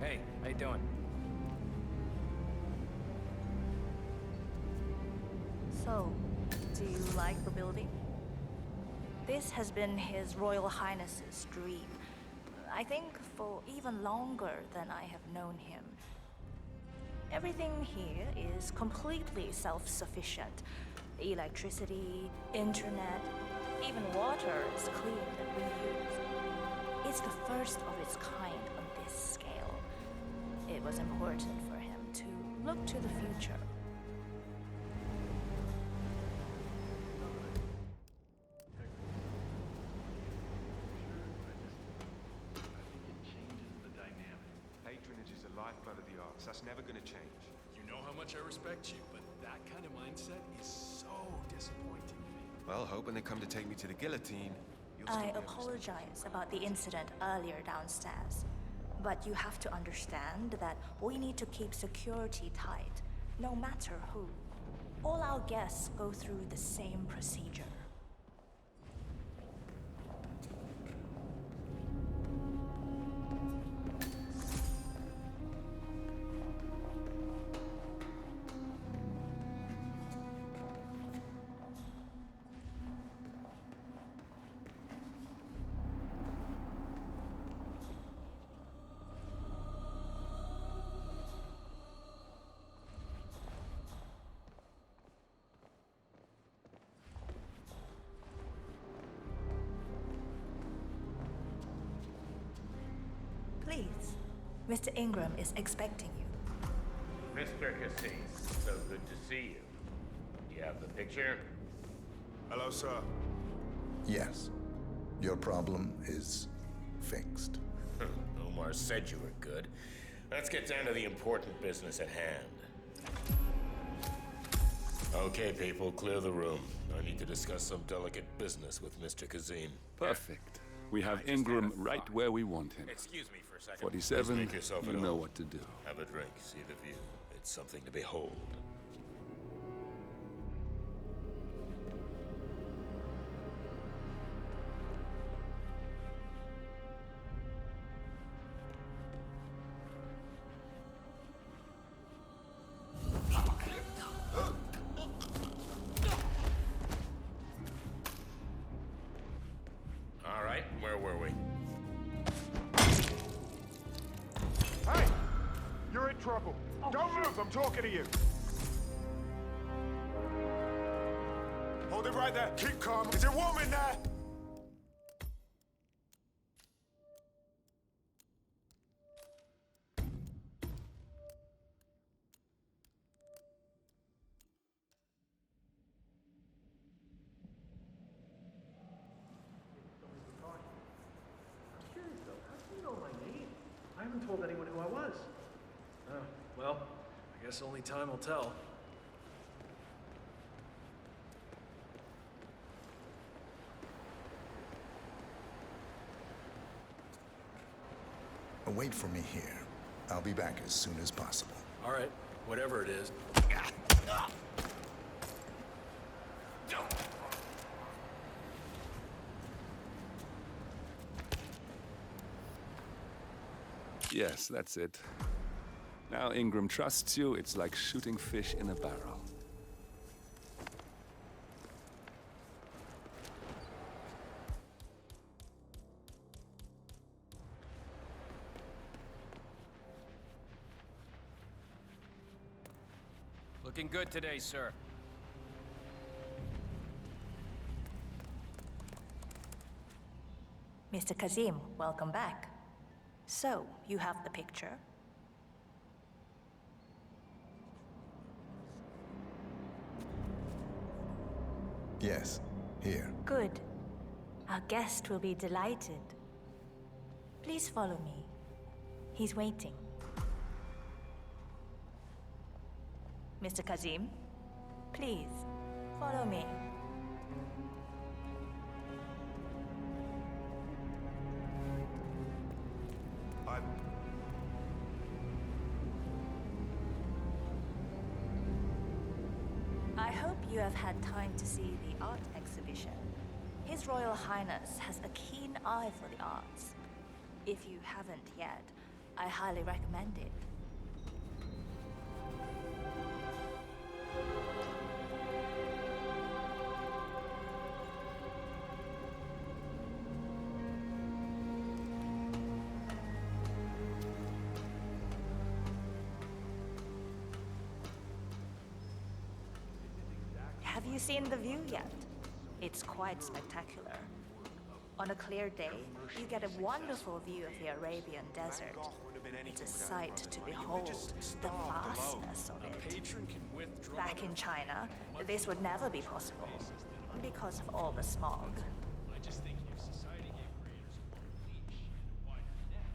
Hey, how you doing? So, do you like the building? This has been His Royal Highness's dream. I think for even longer than I have known him. Everything here is completely self-sufficient. Electricity, internet, even water is clean and reused. It's the first of its kind on this scale. It was important for him to look to the future. Patronage is the lifeblood of the arts. That's never gonna change. You know how much I respect you, but that kind of mindset is so disappointing to me. Well, hope when they come to take me to the guillotine, you'll I still apologize about the incident earlier downstairs, but you have to understand that we need to keep security tight, no matter who. All our guests go through the same procedure. Please, Mr. Ingram is expecting you. Mr. Cassis, so good to see you. Do you have the picture? Hello, sir. Yes. Your problem is fixed. Omar said you were good. Let's get down to the important business at hand. Okay, people, clear the room. I need to discuss some delicate business with Mr. Kazim. Perfect. We have Ingram right where we want him. Excuse me for a second. 47, Please make yourself at you know home. what to do. Have a drink, see the view. It's something to behold. All right, where were we? Hey! You're in trouble. Don't move, I'm talking to you. Hold it right there. Keep calm. Is there a woman there? Curious though, how do you know my name? I haven't told anyone who I was. Oh, well, I guess only time will tell. Wait for me here. I'll be back as soon as possible. All right, whatever it is. Yes, that's it. Now Ingram trusts you, it's like shooting fish in a barrel. Looking good today, sir. Mr. Kazim, welcome back. So, you have the picture? Yes, here. Good. Our guest will be delighted. Please follow me. He's waiting. Mr. Kazim, please, follow me. I hope you have had time to see the art exhibition. His Royal Highness has a keen eye for the arts. If you haven't yet, I highly recommend it. Have you seen the view yet? It's quite spectacular. On a clear day, you get a wonderful view of the Arabian desert. It's a sight to behold, the vastness of it. Patron can withdraw. Back in China, this would never be possible, because of all the smog. I just think if society gave creators more leash and a wider net,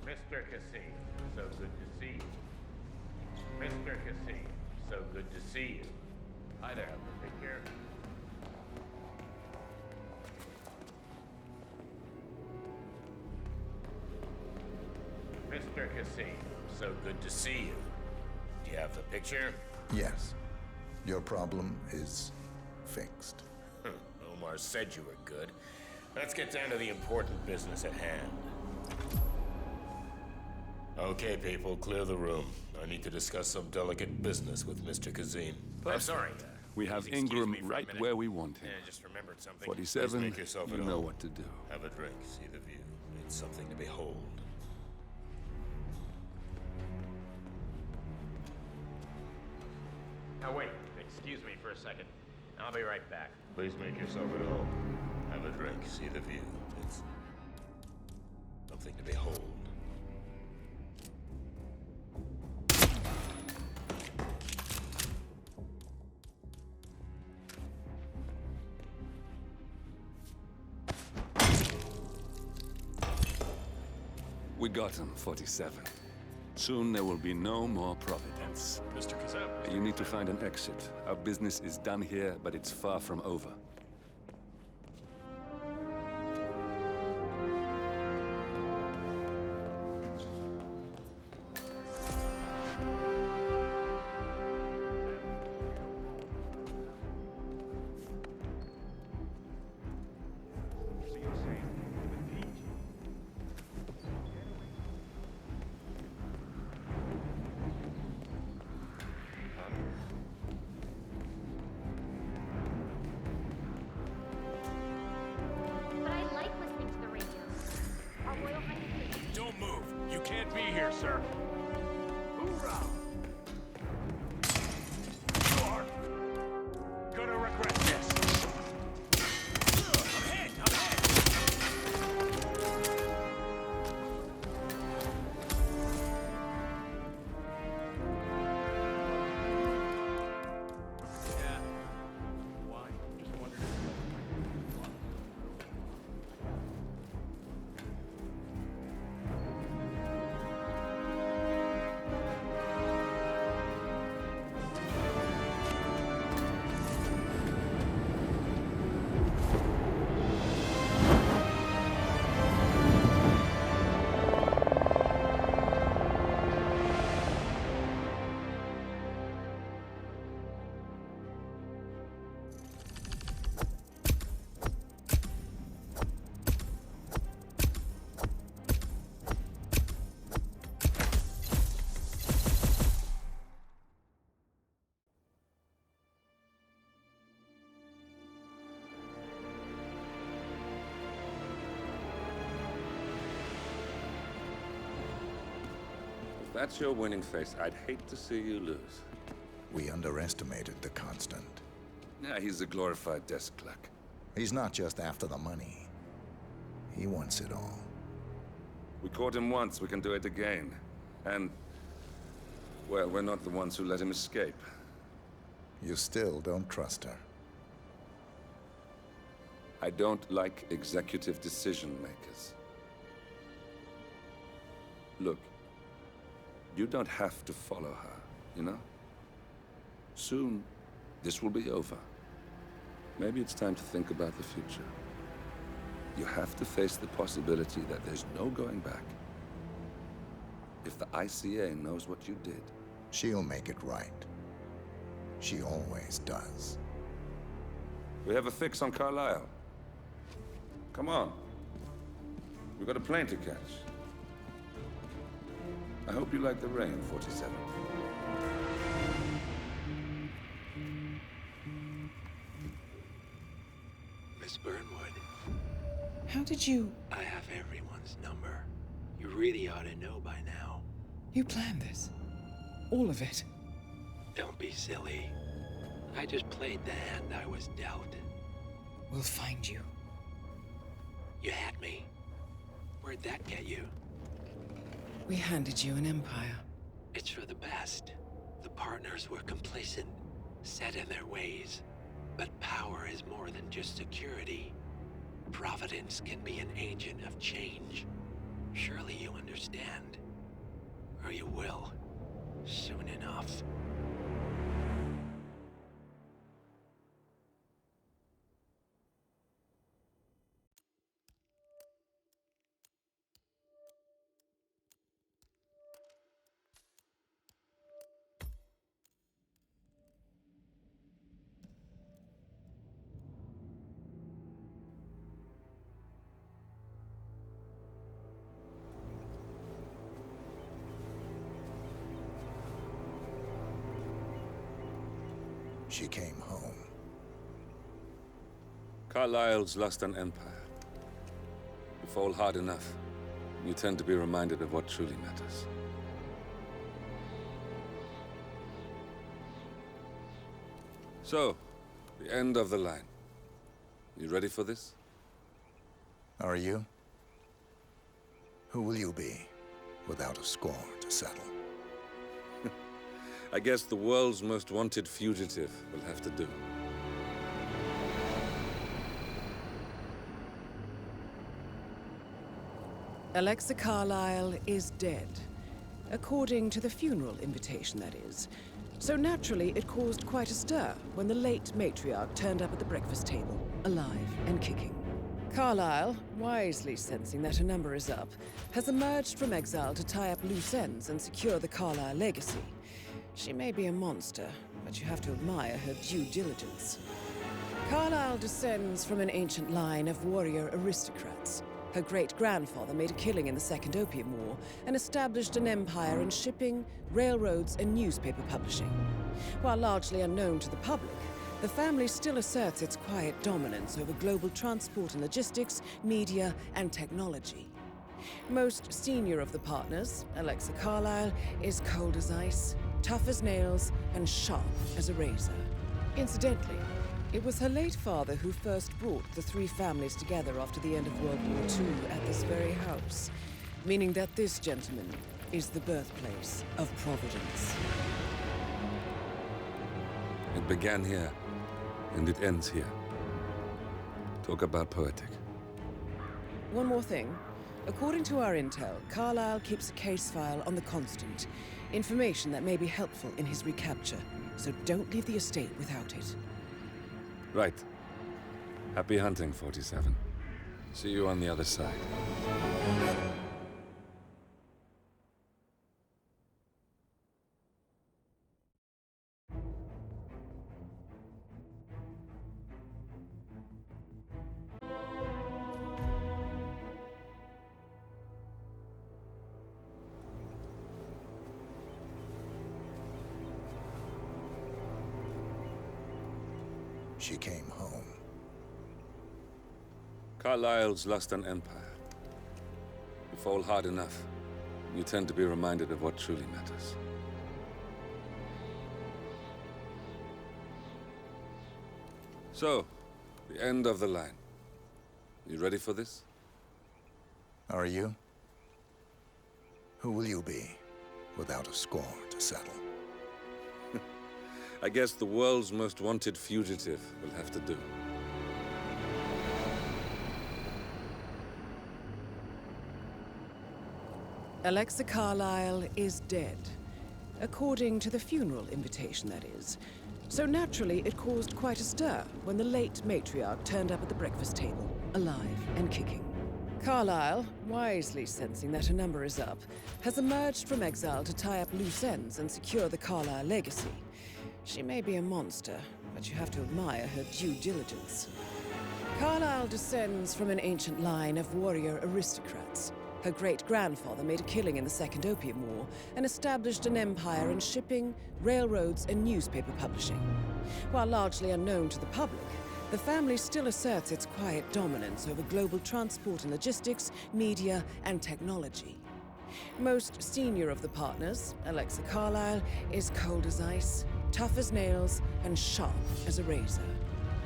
Mr. Cassim, so good to see you. Mr. Cassim, so good to see you. Hi there. Take care. Mr. Cassim, so good to see you. Do you have the picture? Yes. Your problem is fixed. Omar said you were good. Let's get down to the important business at hand. Okay, people, clear the room. I need to discuss some delicate business with Mr. Kazim. I'm sorry. We have please excuse Ingram me for a right minute. where we want him. I just remembered something. 47, Please make yourself you at know home. what to do. Have a drink, see the view. It's something to behold. Now wait, excuse me for a second. I'll be right back. Please make yourself at home. Have a drink, see the view. It's something to behold. We got him, 47. Soon there will be no more Providence. Mr. Kazam. You need to find an exit. Our business is done here, but it's far from over. But I like listening to the radio. Our Royal Highness is... Don't move. You can't be here, sir. Hoorah! You are gonna regret this. I'm hit! I'm hit! Yeah. Why? Just wondered. If that's your winning face, I'd hate to see you lose. We underestimated the Constant. Yeah, he's a glorified desk clerk. He's not just after the money. He wants it all. We caught him once, we can do it again. And, well, we're not the ones who let him escape. You still don't trust her. I don't like executive decision makers. Look, you don't have to follow her, you know? Soon, this will be over. Maybe it's time to think about the future. You have to face the possibility that there's no going back. If the ICA knows what you did, She'll make it right. She always does. we have a fix on Carlisle. Come on. We've got a plane to catch. I hope you like the rain, 47. Miss Burnwood, How did you... I have everyone's number. You really ought to know by now. You planned this? All of it? Don't be silly. I just played the hand I was dealt. We'll find you. You had me. Where'd that get you? We handed you an empire. It's for the best. The partners were complacent, set in their ways. But power is more than just security. Providence can be an agent of change. Surely you understand. Or you will. Soon enough. She came home. Carlisle's lost an empire. You fall hard enough, you tend to be reminded of what truly matters. So, the end of the line. You ready for this? Are you? Who will you be without a score to settle? I guess the world's most wanted fugitive will have to do. Alexa Carlisle is dead. According to the funeral invitation, that is. So naturally, it caused quite a stir when the late matriarch turned up at the breakfast table, alive and kicking. Carlisle, wisely sensing that her number is up, has emerged from exile to tie up loose ends and secure the Carlisle legacy. She may be a monster, but you have to admire her due diligence. Carlisle descends from an ancient line of warrior aristocrats. Her great-grandfather made a killing in the Second Opium War and established an empire in shipping, railroads, and newspaper publishing. While largely unknown to the public, the family still asserts its quiet dominance over global transport and logistics, media, and technology. Most senior of the partners, Alexa Carlisle, is cold as ice, tough as nails, and sharp as a razor. Incidentally, it was her late father who first brought the three families together after the end of World War II at this very house, meaning that this gentleman is the birthplace of Providence. It began here, and it ends here. Talk about poetic. One more thing. According to our intel, Carlisle keeps a case file on the Constant. Information that may be helpful in his recapture, so don't leave the estate without it. Right. Happy hunting, 47. See you on the other side. She came home. Carlisle's lost an empire. You fall hard enough, you tend to be reminded of what truly matters. So, the end of the line. You ready for this? Are you? Who will you be without a score to settle? I guess the world's most wanted fugitive will have to do. Alexa Carlyle is dead. According to the funeral invitation, that is. So naturally, it caused quite a stir when the late matriarch turned up at the breakfast table, alive and kicking. Carlyle, wisely sensing that her number is up, has emerged from exile to tie up loose ends and secure the Carlyle legacy. She may be a monster, but you have to admire her due diligence. Carlyle descends from an ancient line of warrior aristocrats. Her great-grandfather made a killing in the Second Opium War and established an empire in shipping, railroads, and newspaper publishing. While largely unknown to the public, the family still asserts its quiet dominance over global transport and logistics, media, and technology. Most senior of the partners, Alexa Carlyle, is cold as ice, tough as nails, and sharp as a razor.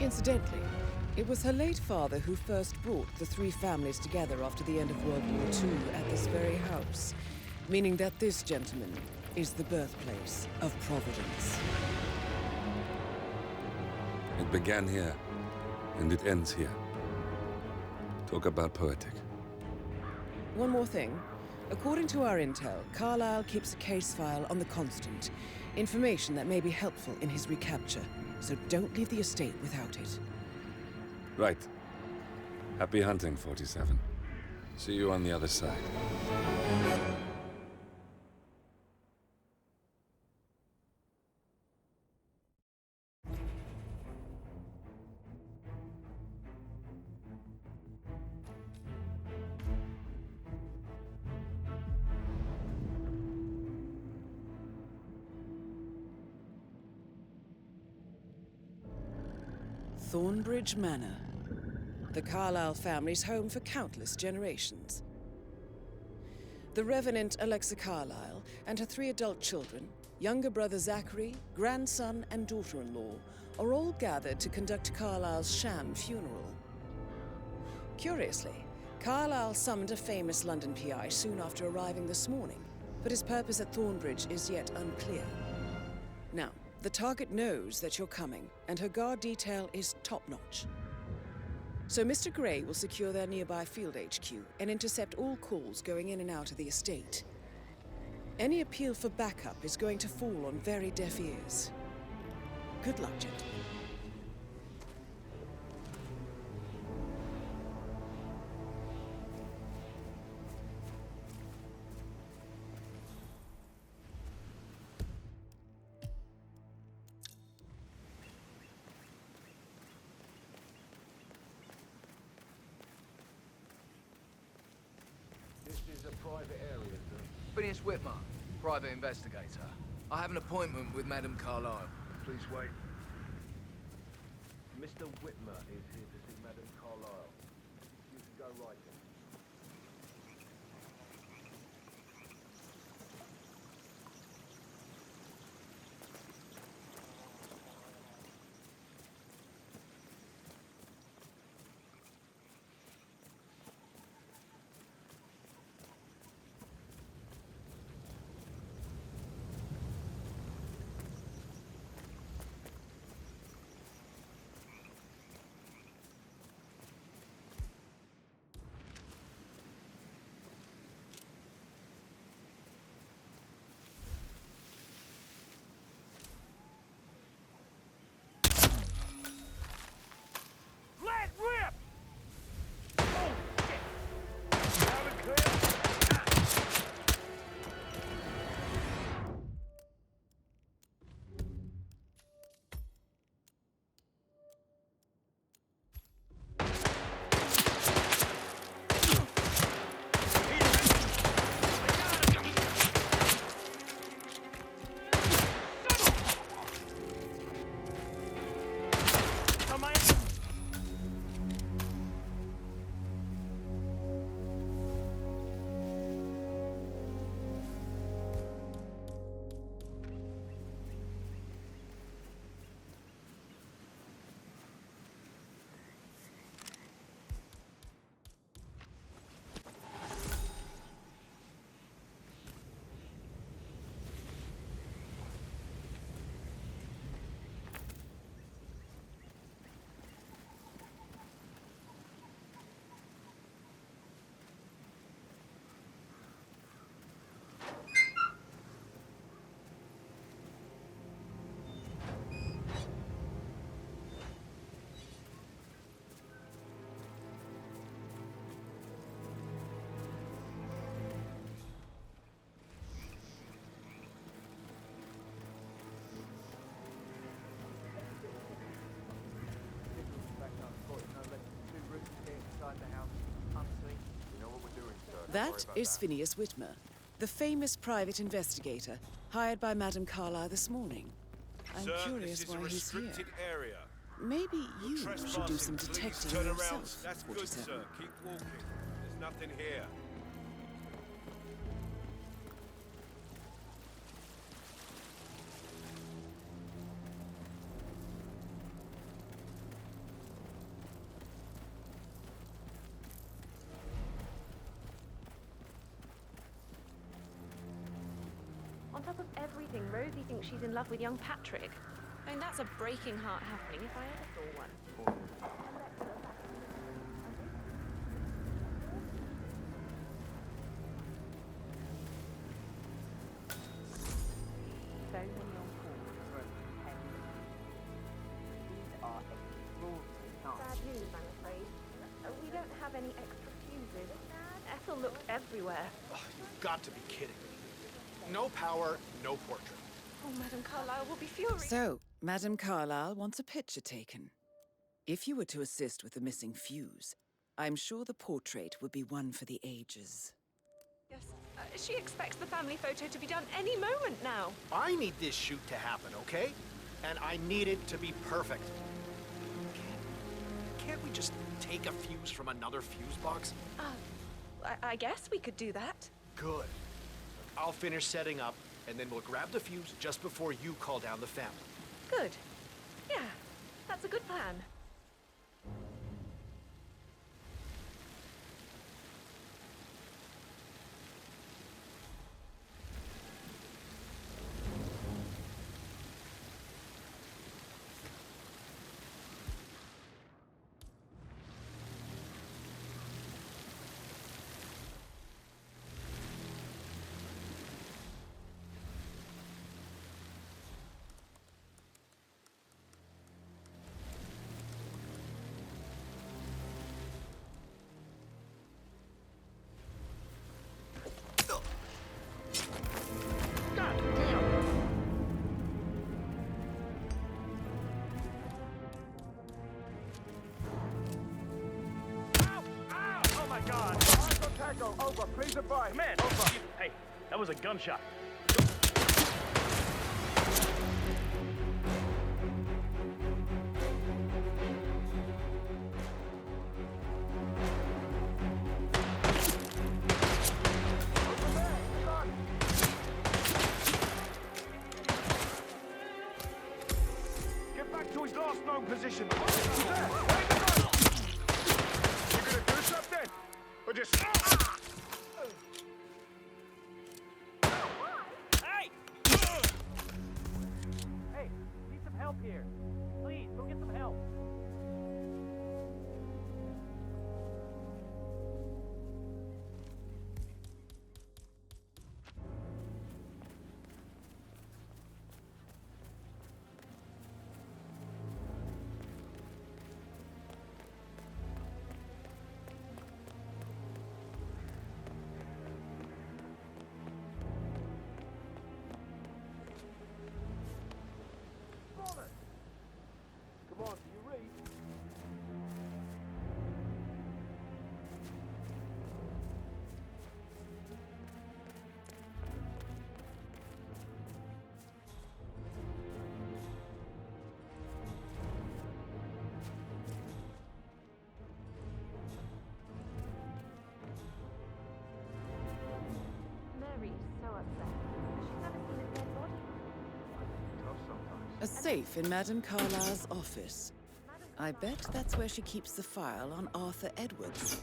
Incidentally, it was her late father who first brought the three families together after the end of World War II at this very house, meaning that this gentleman is the birthplace of Providence. It began here, and it ends here. Talk about poetic. One more thing. According to our intel, Carlyle keeps a case file on the Constant. Information that may be helpful in his recapture, so don't leave the estate without it. Right. Happy hunting, 47. See you on the other side. Thornbridge Manor. The Carlyle family's home for countless generations. The Revenant Alexa Carlyle and her 3 adult children, younger brother Zachary, grandson, and daughter-in-law, are all gathered to conduct Carlyle's sham funeral. Curiously, Carlyle summoned a famous London PI soon after arriving this morning, but his purpose at Thornbridge is yet unclear. Now, the target knows that you're coming, and her guard detail is top-notch. So Mr. Gray will secure their nearby field HQ and intercept all calls going in and out of the estate. Any appeal for backup is going to fall on very deaf ears. Good luck, gentlemen. Phineas Whitman, private investigator. I have an appointment with Madame Carlyle. Please wait. Mr. Whitmer is here to see Madame Carlyle. You can go right in. That is Phineas Whitmer, the famous private investigator hired by Madame Carlyle this morning. I'm curious why he's here. Area. Maybe you should do some detecting yourself, That's good, 47. sir. Keep walking. There's nothing here. On top of everything, Rosie thinks she's in love with young Patrick. I mean, that's a breaking heart happening if I ever saw one. So many on call for over 10 minutes. These are extraordinary times. Bad news, I'm afraid. We don't have any extra fuses. Ethel looked everywhere. Oh, you've got to be kidding me. No power, no portrait. Oh, Madame Carlyle will be furious. So, Madame Carlyle wants a picture taken. If you were to assist with the missing fuse, I'm sure the portrait would be one for the ages. Yes, she expects the family photo to be done any moment now. I need this shoot to happen, okay? And I need it to be perfect. Can't we just take a fuse from another fuse box? I guess we could do that. Good. I'll finish setting up, and then we'll grab the fuse just before you call down the family. Good. Yeah, that's a good plan. Over, please advise. Man, over. Hey, that was a gunshot. Get back to his last known position. He's there. Take the gun. You gonna do something? Or just... Hey! Hey, need some help here. Please, go get some help. Come on, do you read? Mary's so upset. She's never seen a dead body. Tough sometimes. A safe in Madame Carlyle's office. I bet that's where she keeps the file on Arthur Edwards.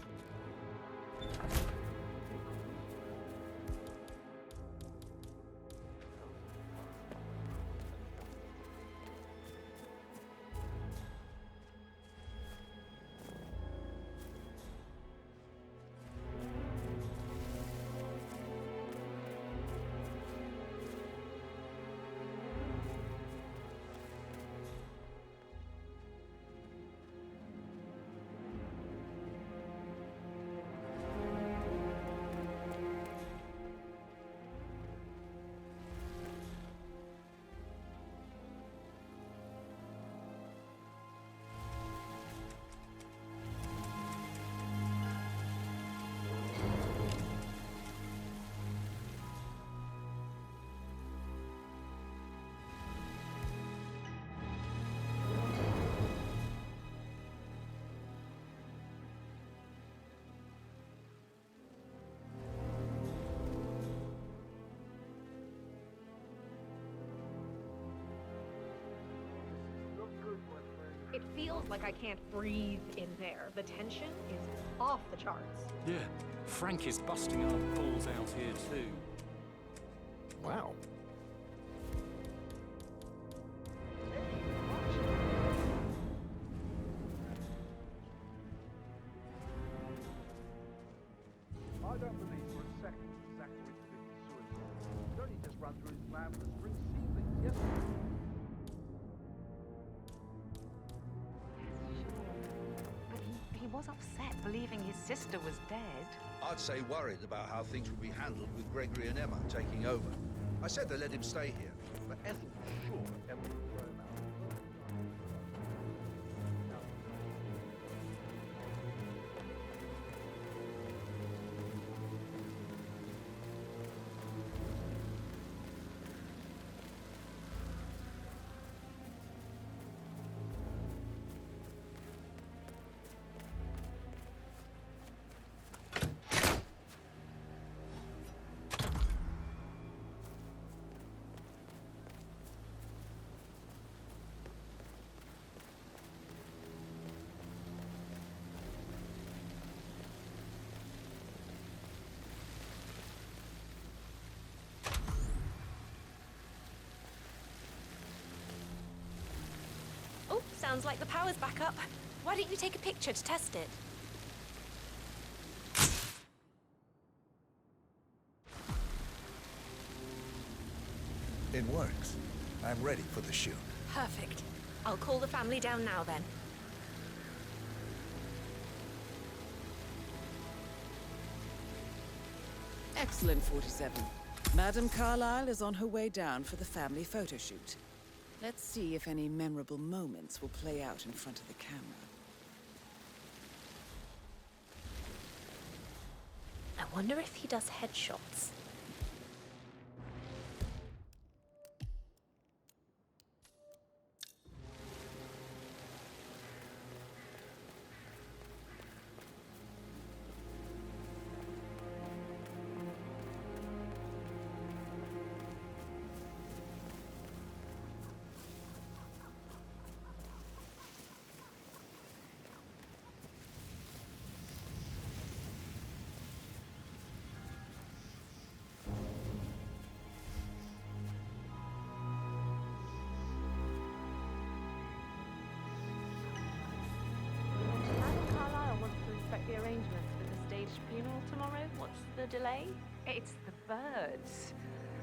feels like I can't breathe in there. The tension is off the charts. Yeah, Frank is busting our balls out here too. Wow. I don't believe for a second Zachary could be suicidal. He's only just run through his plan for the spring seedlings yesterday. But he was upset believing his sister was dead. I'd say worried about how things would be handled with Gregory and Emma taking over. I said they let him stay here, but Ethel was sure Emma would throw him out. Oh, sounds like the power's back up. Why don't you take a picture to test it? It works. I'm ready for the shoot. Perfect. I'll call the family down now then. Excellent, 47. Madame Carlyle is on her way down for the family photo shoot. Let's see if any memorable moments will play out in front of the camera. I wonder if he does headshots. The arrangements for the staged funeral tomorrow? What's the delay? It's the birds.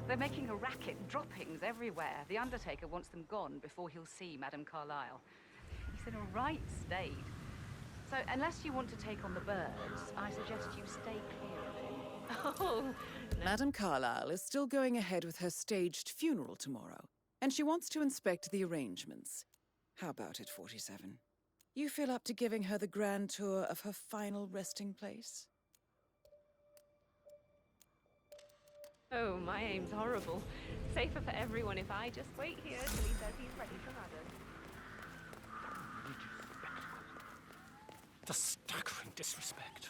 They're making a racket, droppings everywhere. The Undertaker wants them gone before he'll see Madame Carlyle. He's in a right state. So, unless you want to take on the birds, I suggest you stay clear of him. Oh, no. Madame Carlyle is still going ahead with her staged funeral tomorrow, and she wants to inspect the arrangements. How about it, 47? You feel up to giving her the grand tour of her final resting place? Oh, my aim's horrible. Safer for everyone if I just wait here till he says he's ready for Madam. The staggering disrespect.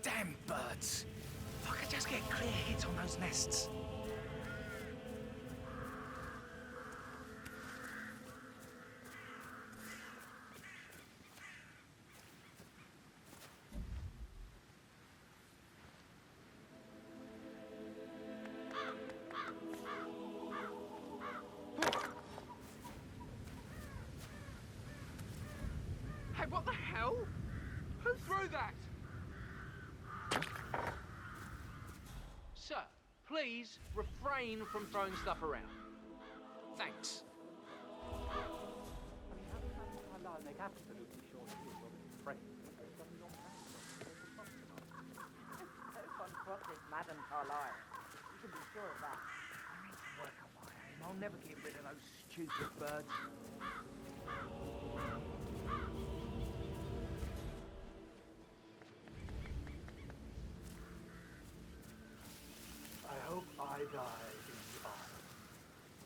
Damn birds! If I could just get clear hits on those nests. Hey, what the hell? Who threw that? Sir, please refrain from throwing stuff around. Thanks. I mean, how does Madame Carlyle make absolutely sure he is already friends with those dummy young No fun crossing Madame Carlyle. You can be sure of that. I need to work on my aim. I'll never get rid of those stupid birds. I hope I die in the autumn.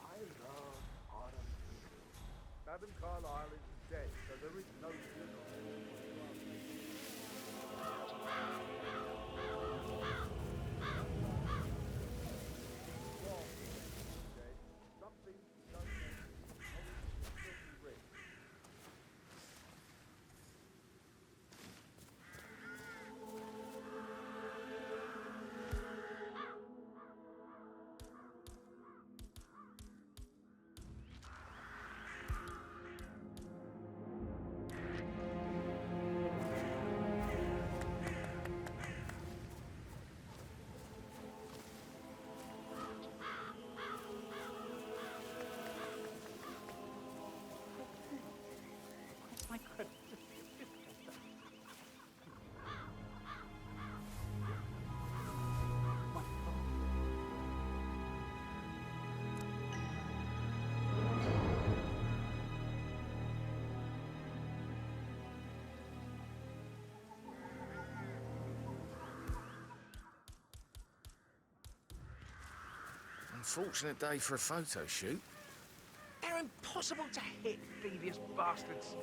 I love autumn too. Madame Carlyle is dead, so there is no funeral. Unfortunate day for a photo shoot. They're impossible to hit, devious bastards.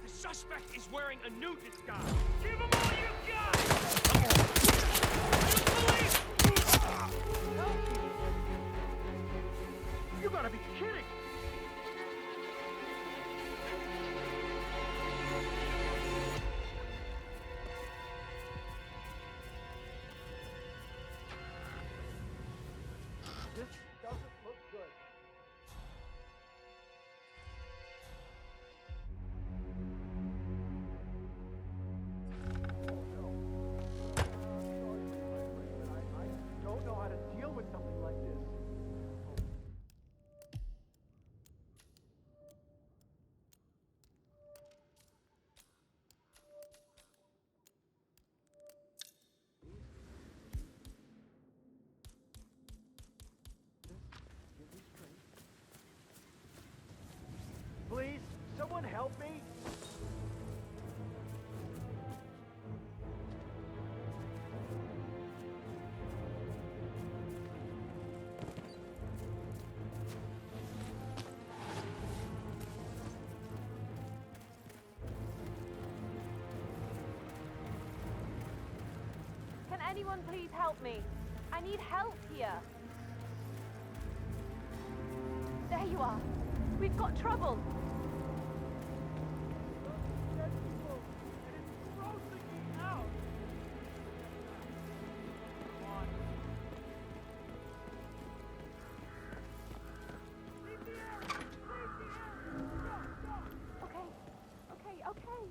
Suspect is wearing a new disguise. Give him all you got! You gotta be kidding! This doesn't look good. Please, someone help me! Can anyone please help me? I need help here. There you are. We've got trouble. Okay.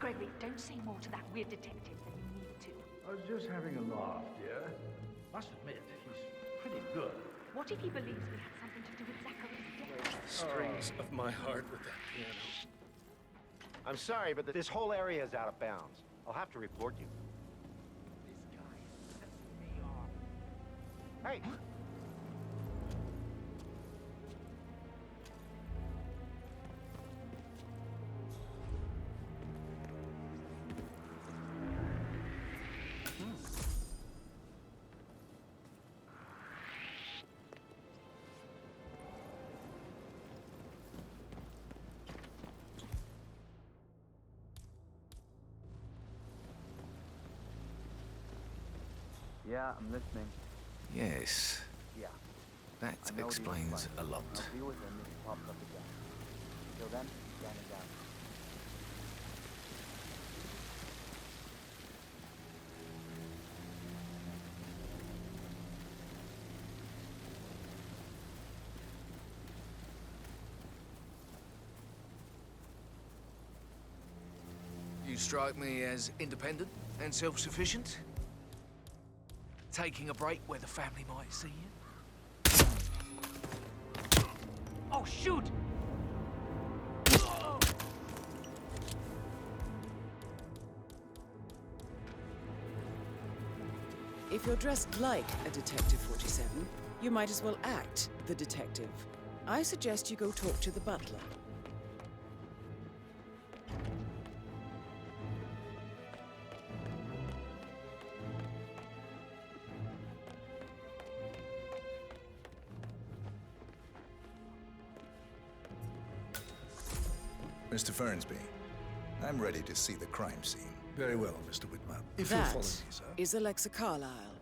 Gregory, don't say more to that weird detective than you need to. I was just having a laugh, dear. Must admit, he's pretty good. What if he believes we had something to do with Zachary's death? Strings of my heart with that piano. I'm sorry, but this whole area is out of bounds. I'll have to report you. This guy sets me off. Hey! Yeah, I'm listening. Yes. Yeah. That I know explains a lot. I'll deal with him if he pops up again. Until then, standing down. You strike me as independent and self-sufficient. Taking a break where the family might see you. Oh, shoot! If you're dressed like a Detective 47, you might as well act the detective. I suggest you go talk to the butler. Mr. Fernsby, I'm ready to see the crime scene. Very well, Mr. Whitman. If you'll follow me, sir. That is Alexa Carlyle,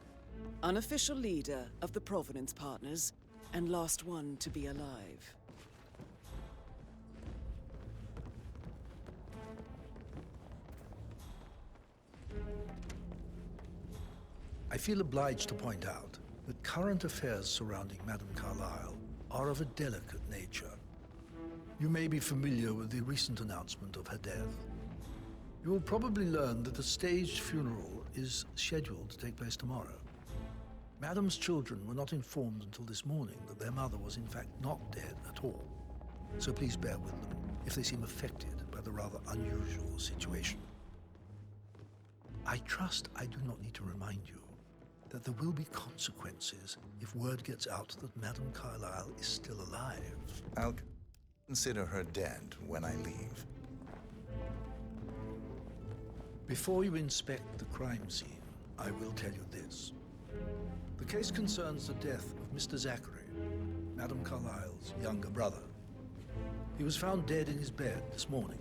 unofficial leader of the Providence Partners, and last one to be alive. I feel obliged to point out that current affairs surrounding Madame Carlyle are of a delicate nature. You may be familiar with the recent announcement of her death. You will probably learn that a staged funeral is scheduled to take place tomorrow. Madame's children were not informed until this morning that their mother was in fact not dead at all. So please bear with them if they seem affected by the rather unusual situation. I trust I do not need to remind you that there will be consequences if word gets out that Madame Carlyle is still alive. I'll consider her dead when I leave. Before you inspect the crime scene, I will tell you this. The case concerns the death of Mr. Zachary, Madame Carlyle's younger brother. He was found dead in his bed this morning.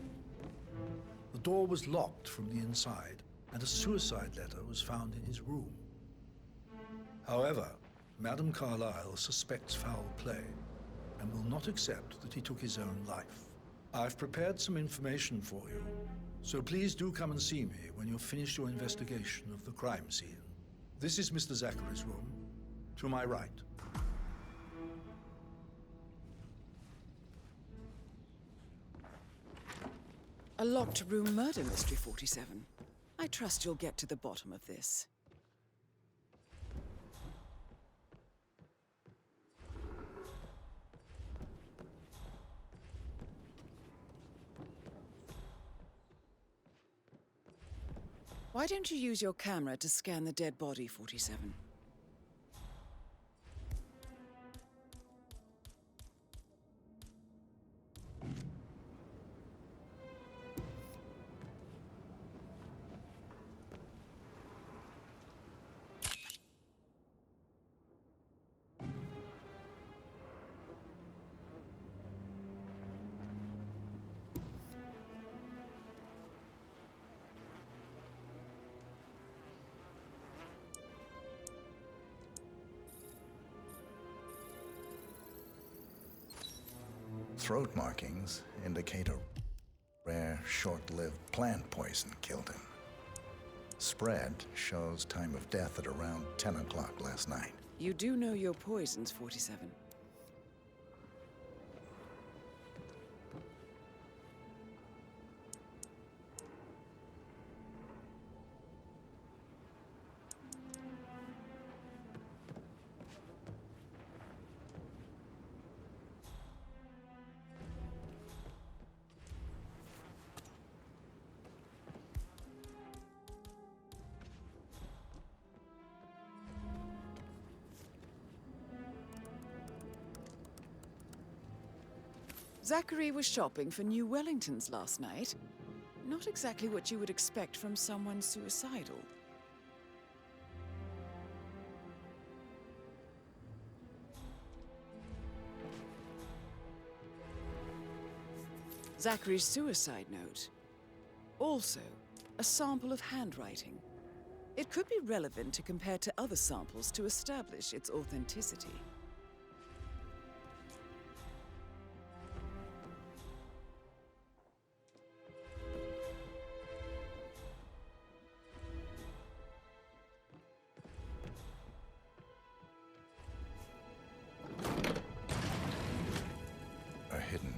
The door was locked from the inside, and a suicide letter was found in his room. However, Madame Carlyle suspects foul play and will not accept that he took his own life. I've prepared some information for you, so please do come and see me when you've finished your investigation of the crime scene. This is Mr. Zachary's room, to my right. A locked room murder mystery, 47. I trust you'll get to the bottom of this. Why don't you use your camera to scan the dead body, 47? Throat markings indicate a rare, short-lived plant poison killed him. Spread shows time of death at around 10 o'clock last night. You do know your poisons, 47. Zachary was shopping for new Wellingtons last night. Not exactly what you would expect from someone suicidal. Zachary's suicide note. Also, a sample of handwriting. It could be relevant to compare to other samples to establish its authenticity.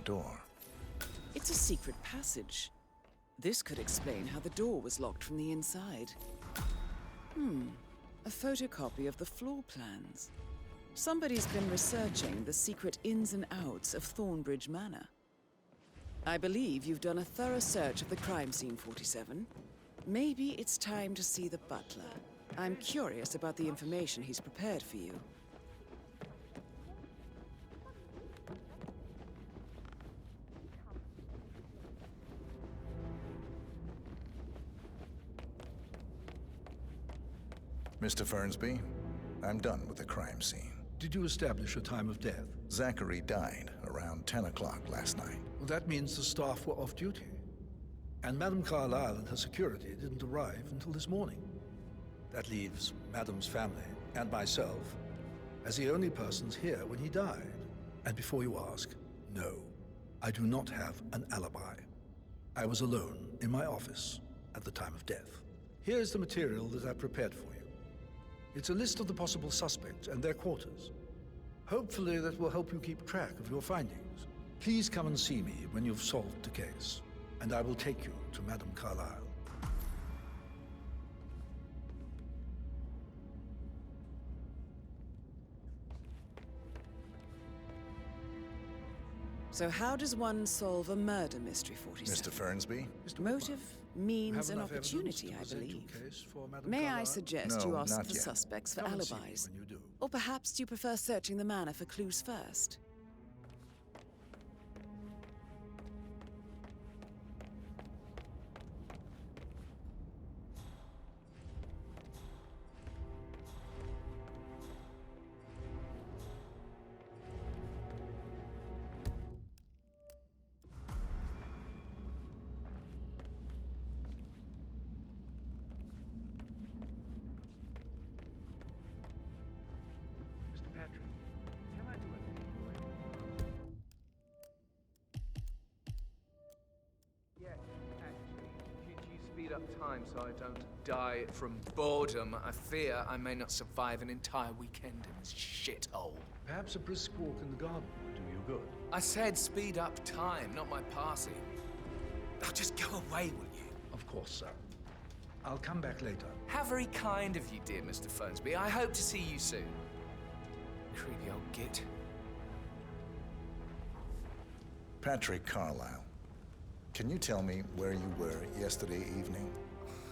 Door. It's a secret passage. This could explain how the door was locked from the inside. A photocopy of the floor plans. Somebody's been researching the secret ins and outs of Thornbridge Manor. I believe you've done a thorough search of the crime scene, 47. Maybe it's time to see the butler. I'm curious about the information he's prepared for you. Mr. Fernsby, I'm done with the crime scene. Did you establish a time of death? Zachary died around 10 o'clock last night. Well, that means the staff were off duty. And Madame Carlyle and her security didn't arrive until this morning. That leaves Madame's family and myself as the only persons here when he died. And before you ask, no, I do not have an alibi. I was alone in my office at the time of death. Here's the material that I prepared for you. It's a list of the possible suspects and their quarters. Hopefully that will help you keep track of your findings. Please come and see me when you've solved the case, and I will take you to Madame Carlyle. So how does one solve a murder mystery, 47? Mr. Fernsby? Motive, means, and Have enough opportunity, evidence I to present believe. your case for Madame May I Carlyle? suggest No, you ask not the yet. suspects for Come and see me alibis? when you do. Or perhaps you prefer searching the manor for clues first? Mr. Patrick, can I do a favor for you? Yes, actually. Could you speed up time so I don't die from boredom? I fear I may not survive an entire weekend in this shithole. Perhaps a brisk walk in the garden would do you good. I said speed up time, not my passing. Now just go away, will you? Of course, sir. I'll come back later. How very kind of you, dear Mr. Fernsby. I hope to see you soon. Creepy old git. Patrick Carlyle. Can you tell me where you were yesterday evening?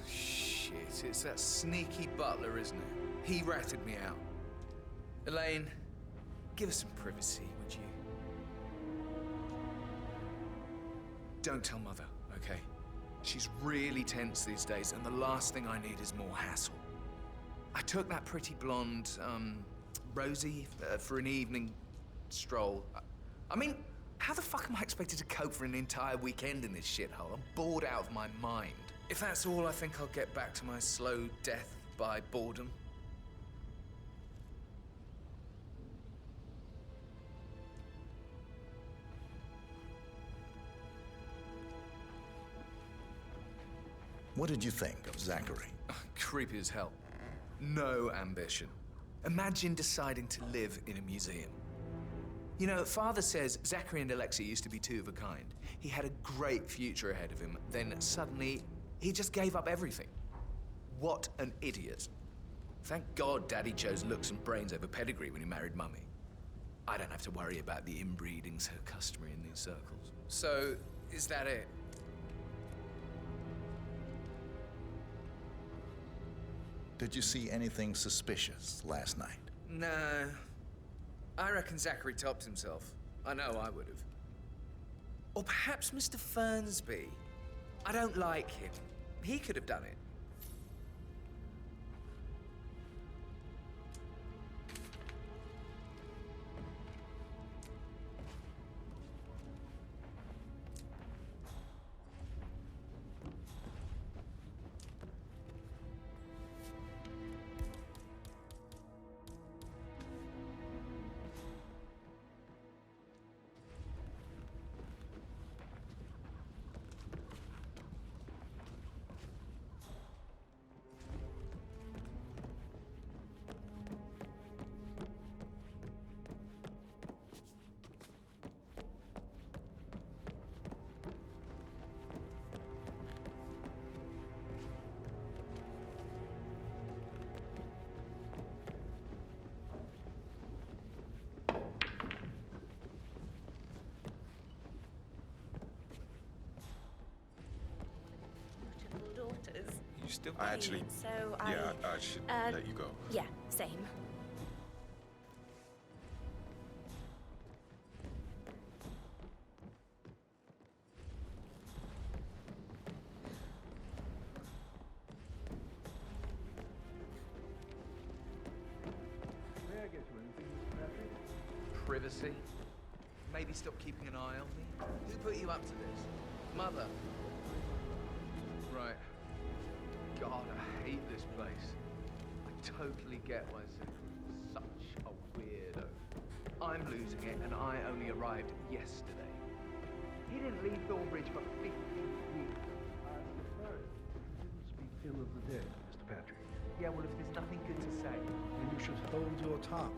Shit, it's that sneaky butler, isn't it? He ratted me out. Elaine, give us some privacy, would you? Don't tell Mother, okay? She's really tense these days, and the last thing I need is more hassle. I took that pretty blonde, Rosie, for an evening stroll. I mean, how the fuck am I expected to cope for an entire weekend in this shithole? I'm bored out of my mind. If that's all, I think I'll get back to my slow death by boredom. What did you think of Zachary? Creepy as hell. No ambition. Imagine deciding to live in a museum. You know, Father says Zachary and Alexia used to be two of a kind. He had a great future ahead of him, then suddenly he just gave up everything. What an idiot. Thank God Daddy chose looks and brains over pedigree when he married Mummy. I don't have to worry about the inbreeding so customary in these circles. So, is that it? Did you see anything suspicious last night? No. I reckon Zachary topped himself. I know I would have. Or perhaps Mr. Fernsby. I don't like him. He could have done it. still... I actually... So Yeah, I should let you go. Yeah, same. May I get you anything, Mr. Patrick? Privacy? Maybe stop keeping an eye on me? Who put you up to this? Mother? Right. God, I hate this place. I totally get why Zephyr's such a weirdo. I'm losing it, and I only arrived yesterday. He didn't leave Thornbridge for 15 years. You didn't speak ill of the dead, Mr. Patrick. Yeah, well, if there's nothing good to say... Then you should hold your tongue.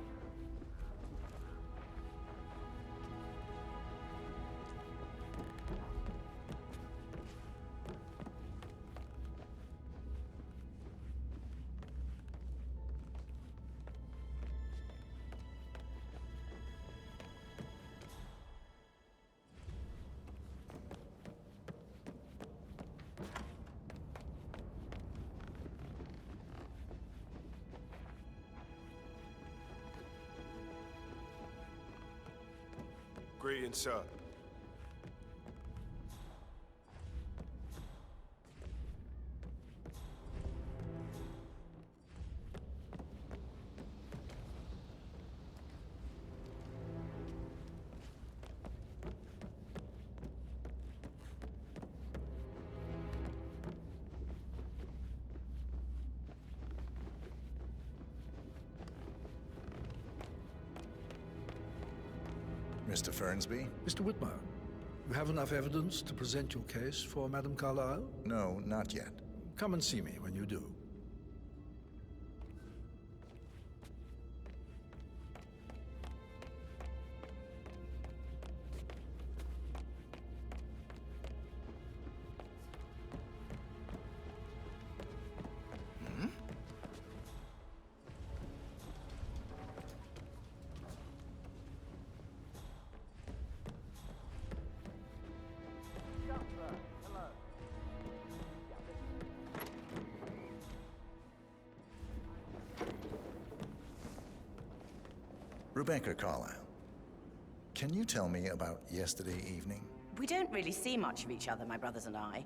Greetings, sir. Mr. Fernsby? Mr. Whitmer, you have enough evidence to present your case for Madame Carlyle? No, not yet. Come and see me when you do. Rebecca Carlyle, can you tell me about yesterday evening? We don't really see much of each other, my brothers and I.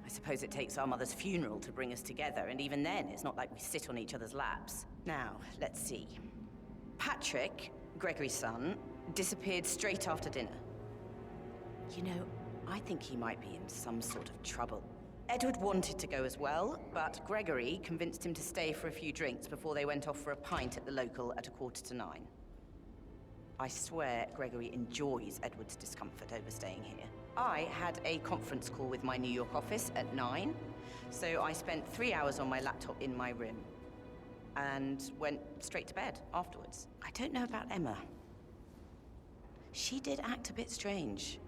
I suppose it takes our mother's funeral to bring us together, and even then, it's not like we sit on each other's laps. Now, let's see. Patrick, Gregory's son, disappeared straight after dinner. You know, I think he might be in some sort of trouble. Edward wanted to go as well, but Gregory convinced him to stay for a few drinks before they went off for a pint at the local at 9:15. I swear Gregory enjoys Edward's discomfort over staying here. I had a conference call with my New York office at 9, so I spent 3 hours on my laptop in my room and went straight to bed afterwards. I don't know about Emma. She did act a bit strange.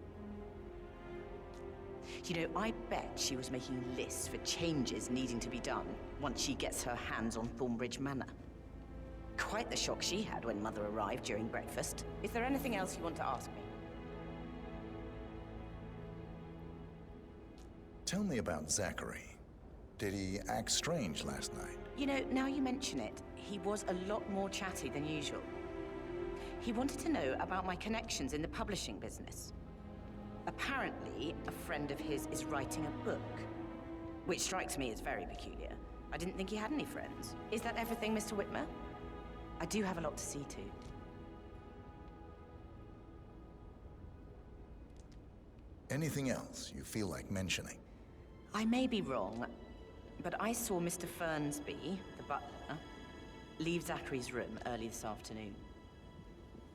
You know, I bet she was making lists for changes needing to be done once she gets her hands on Thornbridge Manor. Quite the shock she had when Mother arrived during breakfast. Is there anything else you want to ask me? Tell me about Zachary. Did he act strange last night? You know, now you mention it, he was a lot more chatty than usual. He wanted to know about my connections in the publishing business. Apparently, a friend of his is writing a book, which strikes me as very peculiar. I didn't think he had any friends. Is that everything, Mr. Whitmer? I do have a lot to see to. Anything else you feel like mentioning? I may be wrong, but I saw Mr. Fernsby, the butler, leave Zachary's room early this afternoon.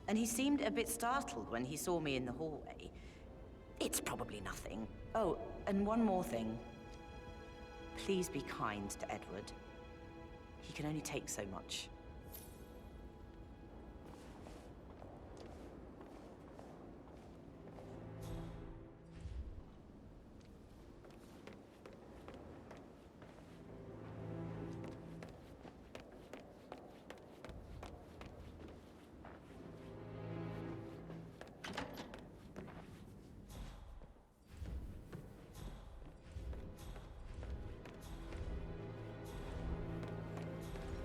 And he seemed a bit startled when he saw me in the hallway. It's probably nothing. Oh, and one more thing. Please be kind to Edward. He can only take so much.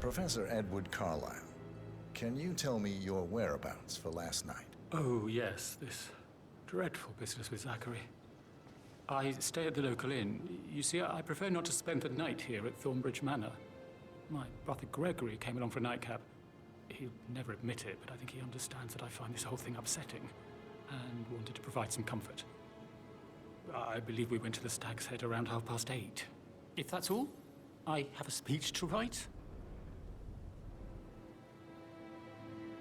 Professor Edward Carlyle, can you tell me your whereabouts for last night? Oh, yes, this dreadful business with Zachary. I stay at the local inn. You see, I prefer not to spend the night here at Thornbridge Manor. My brother Gregory came along for a nightcap. He'll never admit it, but I think he understands that I find this whole thing upsetting and wanted to provide some comfort. I believe we went to the Stag's Head around 8:30. If that's all, I have a speech to write.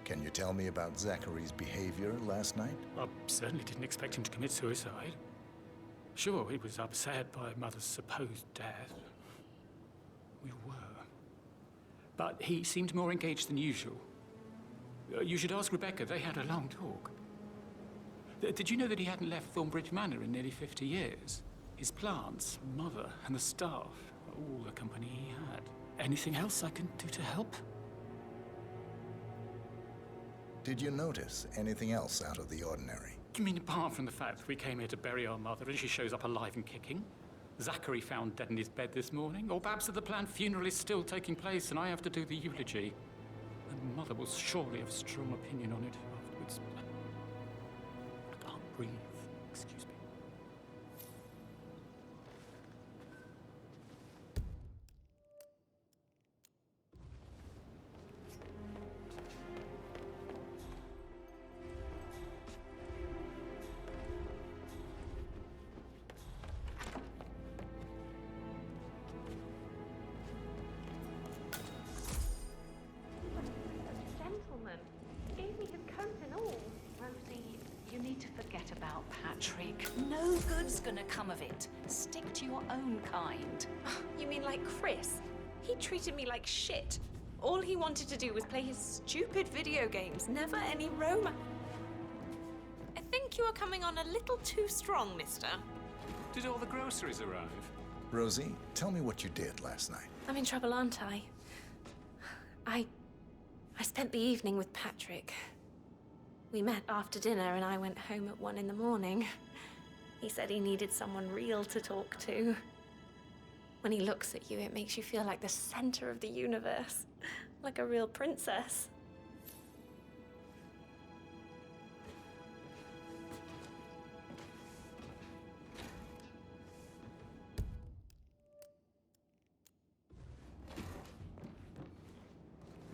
Can you tell me about Zachary's behavior last night? I certainly didn't expect him to commit suicide. Sure, he was upset by Mother's supposed death. We were. But he seemed more engaged than usual. You should ask Rebecca. They had a long talk. Did you know that he hadn't left Thornbridge Manor in nearly 50 years? His plants, Mother, and the staff, all the company he had. Anything else I can do to help? Did you notice anything else out of the ordinary? You mean apart from the fact that we came here to bury our mother and she shows up alive and kicking? Zachary found dead in his bed this morning? Or perhaps that the planned funeral is still taking place and I have to do the eulogy? And Mother will surely have a strong opinion on it afterwards. I can't breathe. Excuse me. Gentleman. He gave me his coat and all. Rosie, you need to forget about Patrick. No good's gonna come of it. Stick to your own kind. You mean like Chris? He treated me like shit. All he wanted to do was play his stupid video games, never any romance. I think you are coming on a little too strong, mister. Did all the groceries arrive? Rosie, tell me what you did last night. I'm in trouble, aren't I? I spent the evening with Patrick. We met after dinner and I went home at 1 in the morning. He said he needed someone real to talk to. When he looks at you, it makes you feel like the center of the universe, like a real princess.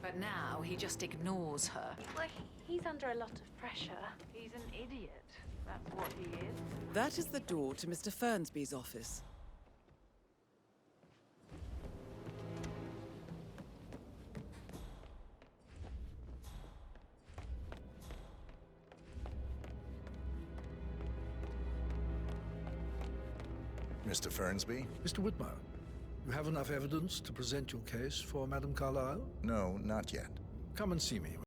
But now he just ignores her. Well, he's under a lot of pressure. He's an idiot. That's what he is. That is the door to Mr. Fernsby's office. Mr. Fernsby? Mr. Whitmer, you have enough evidence to present your case for Madame Carlyle? No, not yet. Come and see me